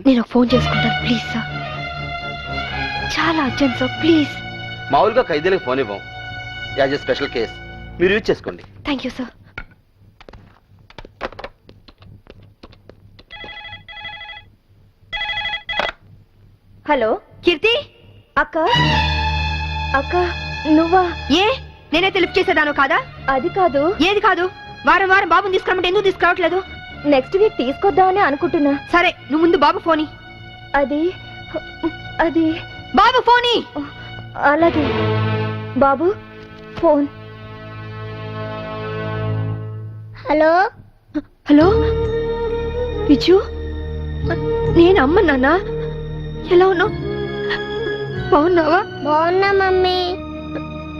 నేను ఫోన్ చేసుకుంటాను please sir. చాలా అర్జెంట్ సార్ ప్లీజ్. మామూలుగా ఖైదీలకు ఫోన్ ఇవ్వం, యాజ్ ఎ స్పెషల్ కేస్ మీరు యూజ్ చేసుకోండి. Thank you sir. హలో కీర్తి అక్క. అక్క నువ్వా? ఏ నేనైతే లిఫ్ట్ చేసేదాను కాదా? అది కాదు. ఏది కాదు? వారం వారం బాబుని తీసుకురమ్మంటే ఎందుకు తీసుకురావట్లేదు? నెక్స్ట్ వీక్ తీసుకొద్దామని అనుకుంటున్నా. సరే నువ్వు ముందు బాబు ఫోని. అది అది బాబు ఫోని. అలాగే బాబు ఫోన్. హలో హలో విజు, నేను అమ్మ. నాన్న ఎలా ఉన్నావు? బాగున్నావా? బాగున్నా మమ్మీ.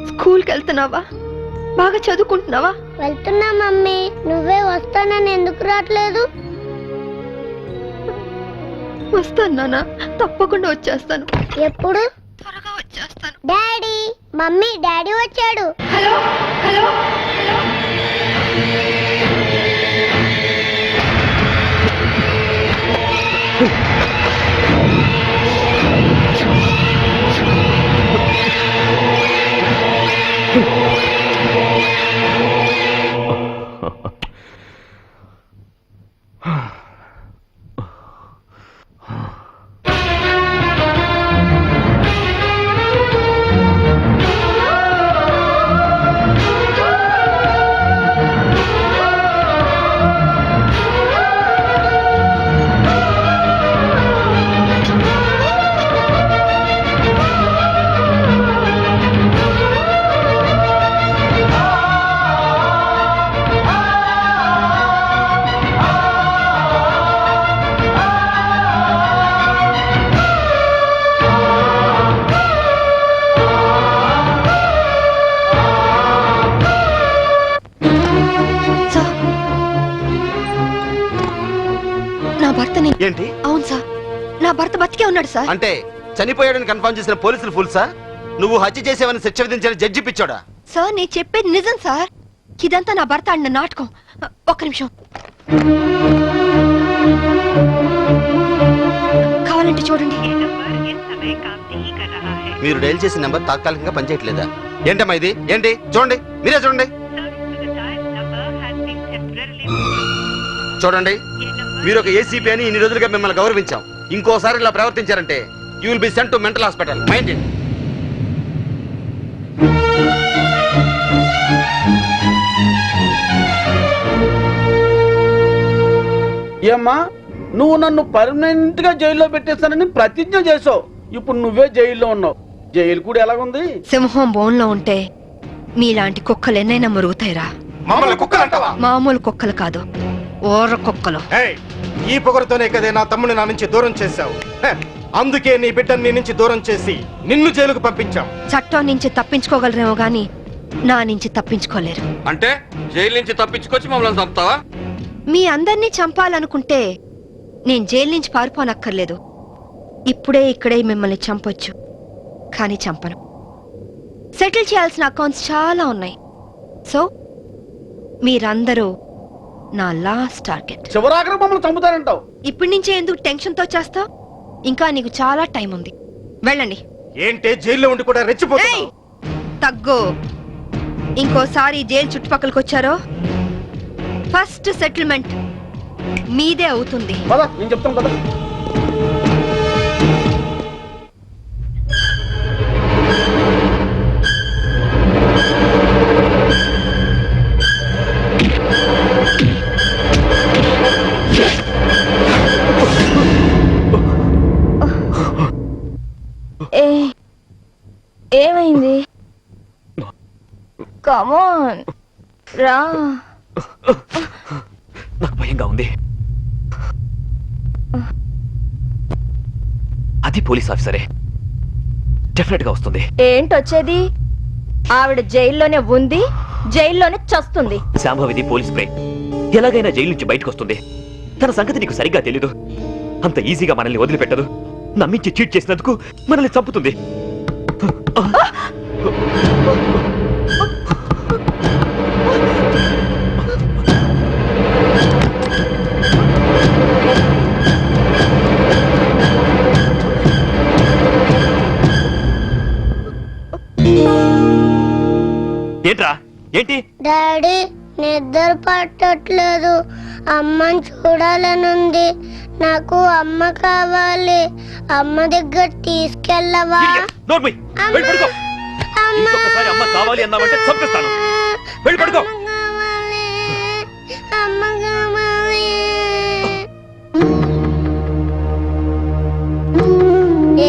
స్కూల్కి వెళ్తున్నావా? బాగా చదువుకుంటున్నావా? వెళ్తున్నా మమ్మీ. నువ్వే వస్తానని ఎందుకు రావట్లేదు? వస్తాను నాన్న, తప్పకుండా వచ్చేస్తాను. ఎప్పుడు? త్వరగా వచ్చేస్తాను. డాడీ మమ్మీ డాడీ వచ్చాడు. హలో హలో ఏంటి? అవును సార్, నా భర్త బతికే ఉన్నాడు సార్. అంటే చనిపోయాడని కన్ఫర్మ్ చేసిన పోలీసులు ఫుల్ సార్? నువ్వు హత్య చేసేవని శిక్ష విధించిన జడ్జి పిచ్చోడా? సార్ నేను చెప్పేది నిజం సార్. ఇదంతా నా భర్త ఆడిన నాటకం. ఒక్క నిమిషం కావాలంటే చూడండి. మీరు డైల్ చేసిన నెంబర్ తాత్కాలికంగా పనిచేయట్లేదా? ఏంటమ్మా ఇది? ఏంటి? చూడండి, మీరే చూడండి. చూడండి, మీరు ఒక ఏసీపీ అని ఇన్ని రోజులుగా మిమ్మల్ని గౌరవించాం. ఇంకోసారి ఇలా ప్రవర్తించారంటే you will be sent to mental hospital. Mind it. ఏమ్మా, నువ్వు నన్ను పర్మనెంట్ గా జైల్లో పెట్టేస్తానని ప్రతిజ్ఞ చేసావు. ఇప్పుడు నువ్వే జైల్లో ఉన్నావు. జైలు కూడా ఎలాగుంది? సింహం బోన్లో ఉంటే మీలాంటి కుక్కలు ఎన్నైనా మురుగుతాయిరా. మామూలు కుక్కలు కాదు, ఓర్ర కుక్కలు. ఈ పొగరుతోనే కదే నా తమ్ముని నా నుంచి దూరం చేశావు. అందుకే నీ బిడ్డని నీ నుంచి దూరం చేసి నిన్ను జైలుకు పంపించాం. చట్టం నుంచి తప్పించుకోగలరేమో గాని నా నుంచి తప్పించుకోలేరు. అంటే జైలు నుంచి తప్పించుకొచ్చి మమ్మల్ని చంపుతావా? మీ అందరినీ చంపాలనుకుంటే నేను జైలు నుంచి పారిపోనక్కర్లేదు. ఇప్పుడే ఇక్కడే మిమ్మల్ని చంపొచ్చు, కానీ చంపను. సెటిల్ చేయాల్సిన అకౌంట్స్ చాలా ఉన్నాయి. సో మీరందరూ నా లాస్ట్ టార్గెట్. చివరాఖరి మమ్మల్ని చంపుతారంటావు. ఇప్పటి నుంచే ఎందుకు టెన్షన్ తో చేస్తావు? ఇంకా నీకు చాలా టైం ఉంది, వెళ్ళండి. ఏంటే జైల్లో ఉండి కూడా రెచ్చిపోతావు? తగ్గు. ఇంకోసారి జైలు చుట్టుపక్కలకి వచ్చారో ఫస్ట్ సెటిల్మెంట్ మీదే అవుతుంది. నేను చెప్తాను కదా. ఏమైంది? కమాన్ రా. నాకు భయంగా ఉంది. అది పోలీస్ ఆఫీసరే, డెఫినెట్ గా వస్తుంది. ఏంటొచ్చేది? ఆవిడ జైల్లోనే ఉంది, జైల్లోనే చస్తుంది. శాంభవిది పోలీస్ బ్రెయిన్, ఎలాగైనా జైలు నుంచి బయటకు వస్తుంది. తన సంగతి నీకు సరిగ్గా తెలీదు. అంత ఈజీగా మనల్ని వదిలిపెట్టదు. నమ్మించి చీట్ చేసినందుకు మనల్ని చంపుతుంది. ఏంటి? డాడీ నిద్ర పట్టట్లేదు, అమ్మని చూడాలనుంది. నాకు అమ్మ కావాలి, అమ్మ దగ్గర తీసుకెళ్ళవా? Idiot. నోరు మూయ్. వెళ్ళి పడుకో. ఇంకొకసారి అమ్మ కావాలి అన్నావంటే చంపేస్తాను. వెళ్ళి పడుకో. అమ్మ కావాలి.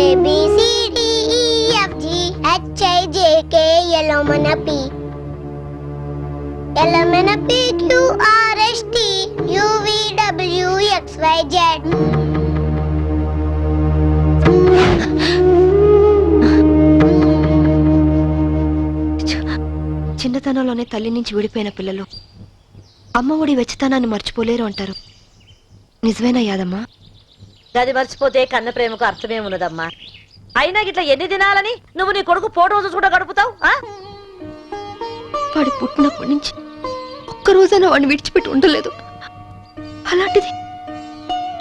ABCDEFGHIJK LMNP QRST UVWXYZ. చిన్నతనంలోనే తల్లి నుంచి విడిపోయిన పిల్లలు అమ్మ ఒడి వెచ్చతనాన్ని మర్చిపోలేరు అంటారు. నిజమేనా యాదమ్మా? గది మర్చిపోతే కన్న ప్రేమకు అర్థమే ఉన్నదమ్మా. అయినా గిట్లా ఎన్ని దినాలని నువ్వు నీ కొడుకు ఫోటో చూసుకుంటూ గడుపుతావు? వాడు పుట్టినప్పటి నుంచి ఒక్క రోజైనా వాడిని విడిచిపెట్టి ఉండలేదు. అలాంటిది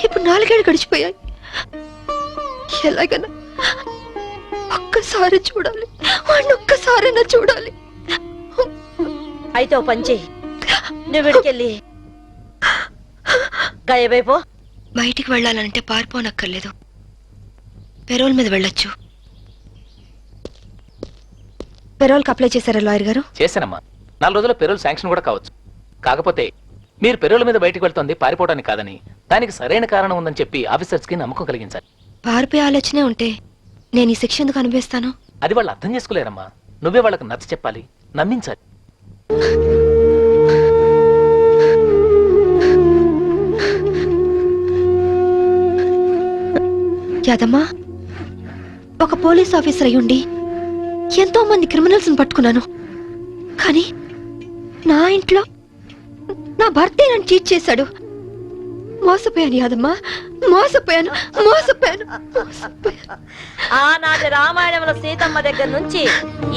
ఇప్పుడు 4 ఏళ్ళు గడిచిపోయాయి. ఎలాగైనా ఒక్కసారి చూడాలి, వాడిని ఒక్కసారైనా చూడాలి. అయితే ఓ పని చెయ్యి, నువ్వు విడికెళ్ళి గాయబైపో. బయటికి వెళ్ళాలంటే పారిపోనక్కర్లేదు, పెరోల్ మీద వెళ్ళొచ్చు. పెరోల్కి అప్లై చేశారా లాయర్ గారు? చేశానమ్మా. 4 రోజుల్లో పెరోల్ శాంక్షన్ కూడా కావచ్చు. కాకపోతే మీరు పెరోల్ మీద బయటకు వెళ్తుంది పారిపోవడానికి కాదని, దానికి సరైన కారణం ఉందని చెప్పి ఆఫీసర్స్ కి నమ్మకం కలిగించాలి. పారిపోయే ఆలోచనే ఉంటే నేను ఈ శిక్ష ఎందుకు అనుభవిస్తాను? అది వాళ్ళు అర్థం చేసుకోలేరమ్మా. నువ్వే వాళ్ళకి నచ్చ చెప్పాలి, నమ్మించాలి. యాదమ్మా, ఒక పోలీస్ ఆఫీసర్ అయ్యుండి ఎంతో మంది క్రిమినల్స్ పట్టుకున్నాను. కానీ నా ఇంట్లో నా భర్తే నన్ను చీట్ చేశాడు. మోసపోయాను యాదమ్మా, మోసపోయాను. ఆనాటి రామాయణంలో సీతమ్మ దగ్గర నుంచి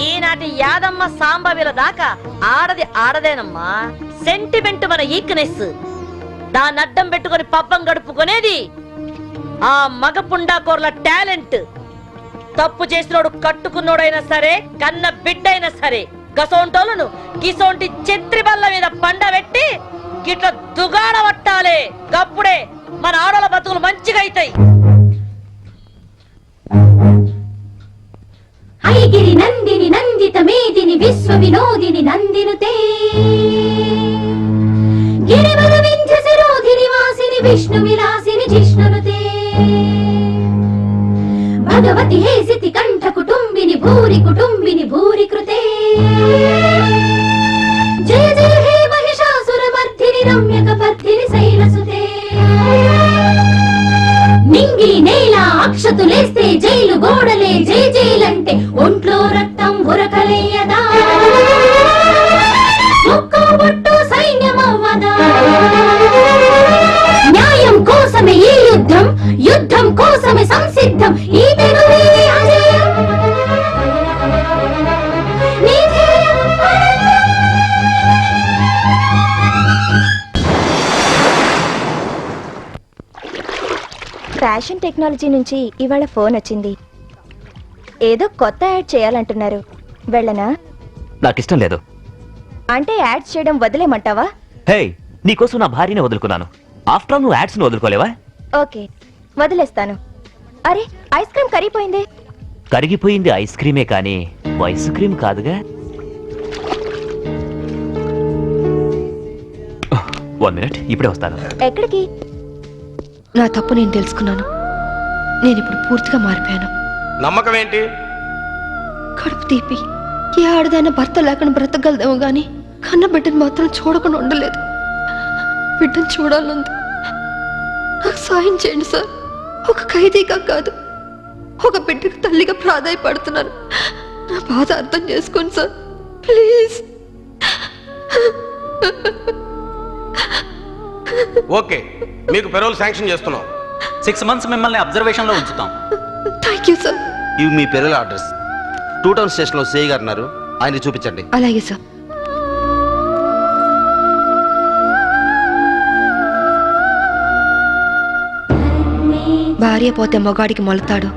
ఈనాటి యాదమ్మ సాంబవిల దాకా ఆడది ఆడదేనమ్మా. సెంటిమెంట్ మన ఈక్నెస్. దాన్ని అడ్డం పెట్టుకుని పబ్బం గడుపుకునేది ఆ మగ పుండాకోర్ల టాలెంట్. తప్పు చేసినోడు కట్టుకున్నోడైనా సరే, కన్న బిడ్డైనా సరే, గసోంటోలను గిసోంటి చెత్రి బల్ల మీద పండబెట్టి గిట్ల దుగాడ పట్టాలే. గప్పుడే మన ఆడల బతుకులు మంచిగా అవుతాయి. ఐగిరి నందిని నందిత మేదిని విశ్వ వినోదిని నందినుతే గిరివర వింధ్య శిరోధిని వాసిని విష్ణు విలాసిని జిష్ణునుతే భగవతి హేసితి కంఠ కుటుంబిని భూరి కృతే జయ జయ హే మహిషాసుర మర్ధిని రమ్యక పర్ధిని శైలసుతే నింగి నేల అక్షతులేస్తే జైలు గోడలే జై జైలంటే ఒంట్లో రక్తం ఉరకలేయదా, ఒక్కో బొట్టు సైన్యమవ్వదా. న్యాయం కోసమే ఈ యుద్ధం, యుద్ధం కోసమే సంసిద్ధం. ఈ తెగువే అజేయం, నీ ధ్యేయం అనంతం. ఫ్యాషన్ టెక్నాలజీ నుంచి ఇవాళ ఫోన్ వచ్చింది. ఏదో కొత్త యాడ్ చేయాలంటున్నారు. వెళ్ళనా? నాకిష్టం లేదు. అంటే యాడ్స్ చేయడం వదిలేమంటావా? హే, నీకోసం నా భార్యనే వదులుకున్నాను. ఆఫ్టర్ ఆల్ నువ్వు యాడ్స్ ను వదులుకోలేవా? ఓకే, వదిలేస్తాను. అరే, ఐస్ క్రీమ్ కరిగిపోయింది. కరిగిపోయింది ఐస్ క్రీమే కానీ ఐస్ క్రీమ్ కాదుగా. 1 మినిట్, ఇప్పుడే వస్తాను. ఎక్కడికి? నా తప్పు నేను తెలుసుకున్నాను. నేను ఇప్పుడు పూర్తిగా మారిపోయాను. నమ్మకం ఏంటి? కడుపు తీపి ఏ ఆడదైనా భర్త లేకుండా బ్రతకగలదేమో గాని కన్న బిడ్డను మాత్రం చూడకుండా ఉండలేదు. బిడ్డను చూడాలంది. నాకు సాయం చేయండి సార్. ఒక ఖైదీగా కాదు, ఒక బిడ్డకు తల్లిగా ప్రాధాయపడుతున్నాను. నా బాధ అర్థం చేసుకోండి సార్, ప్లీజ్. ఓకే, మీకు పెరోల్ శాంక్షన్ చేస్తున్నాం. 6 months మిమ్మల్ని అబ్జర్వేషన్ లో ఉంచుతాం. Thank you sir. ఇవి మీ పెరల్ ఆర్డర్స్. 2 టౌన్ స్టేషన్ లో సిఐ గారు ఉన్నారు, ఆయన చూపించండి. అలాగే సార్. భార్య పోతే మొగాడికి మొలతాడు,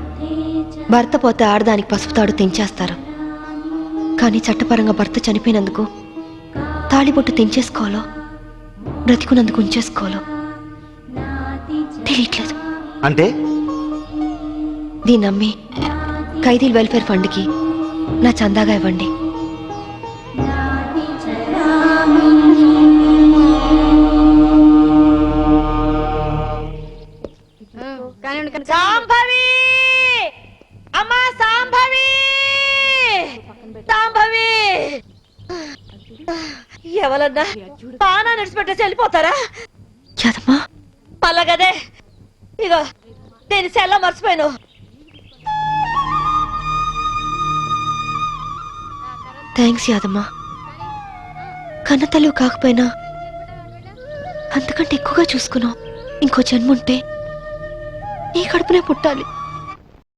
భర్త పోతే ఆడదానికి పసుపుతాడు తెంచేస్తారు. కానీ చట్టపరంగా భర్త చనిపోయినందుకు తాళిబొట్టు తెంచేసుకోవాలో బ్రతికున్నందుకు ఉంచేసుకోవాలో తెలియట్లేదు. అంటే దీన్ని నమ్మి ఖైదీల వెల్ఫేర్ ఫండ్కి నా చందాగా ఇవ్వండి. సాంభవి అమ్మా, సాంభవి, సాంభవి. ఎవరన్నా పానా నడిచిపెట్టేసి వెళ్ళిపోతారా? యాదమ్మా, పల్లగదే ఇగో నేను సెల్ల మర్చిపోయాను. థ్యాంక్స్ యాదమ్మా. కన్నతల్లి కాకపోయినా అంతకంటే ఎక్కువగా చూసుకున్నావు. ఇంకో జన్ముంటే నీ కడుపునే పుట్టాలి.